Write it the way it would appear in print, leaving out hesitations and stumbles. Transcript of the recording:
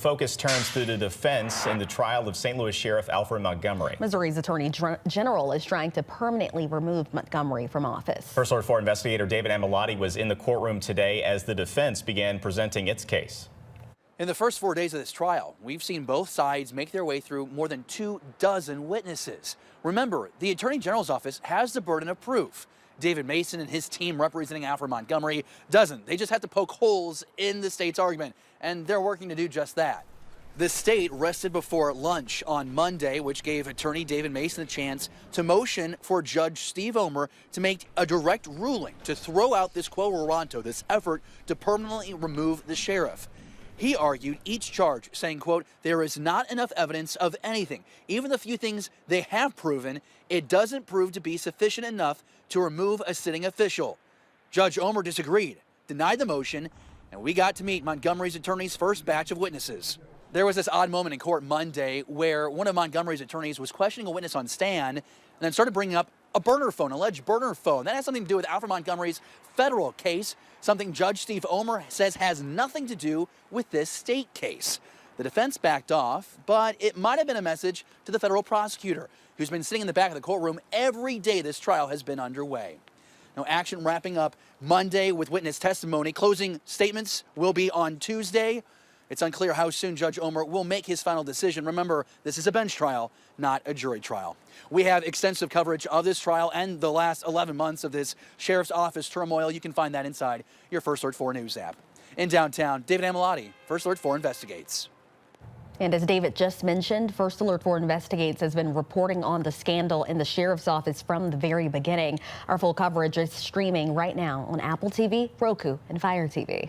Focus turns to the defense in the trial of St. Louis Sheriff Alfred Montgomery. Missouri's Attorney General is trying to permanently remove Montgomery from office. First Alert 4 investigator David Amilati was in the courtroom today as the defense began presenting its case. In the first 4 days of this trial, we've seen both sides make their way through more than 24 witnesses. Remember, the Attorney General's office has the burden of proof. David Mason and his team representing Alfred Montgomery doesn't. They just have to poke holes in the state's argument, and they're working to do just that. The state rested before lunch on Monday, which gave attorney David Mason a chance to motion for Judge Steve Omer to make a direct ruling to throw out this quo warranto, this effort to permanently remove the sheriff. He argued each charge, saying, quote, there is not enough evidence of anything. Even the few things they have proven, it doesn't prove to be sufficient enough to remove a sitting official. Judge Omer disagreed, denied the motion, and we got to meet Montgomery's attorney's first batch of witnesses. There was this odd moment in court Monday where one of Montgomery's attorneys was questioning a witness on stand and then started bringing up a burner phone, alleged burner phone. That has something to do with Alfred Montgomery's federal case, something Judge Steve Omer says has nothing to do with this state case. The defense backed off, but it might have been a message to the federal prosecutor, who's been sitting in the back of the courtroom every day this trial has been underway. Now, action wrapping up Monday with witness testimony. Closing statements will be on Tuesday. It's unclear how soon Judge Omer will make his final decision. Remember, this is a bench trial, not a jury trial. We have extensive coverage of this trial and the last 11 months of this sheriff's office turmoil. You can find that inside your First Alert 4 News app. In downtown, David Amilati, First Alert 4 Investigates. And as David just mentioned, First Alert 4 Investigates has been reporting on the scandal in the sheriff's office from the very beginning. Our full coverage is streaming right now on Apple TV, Roku, and Fire TV.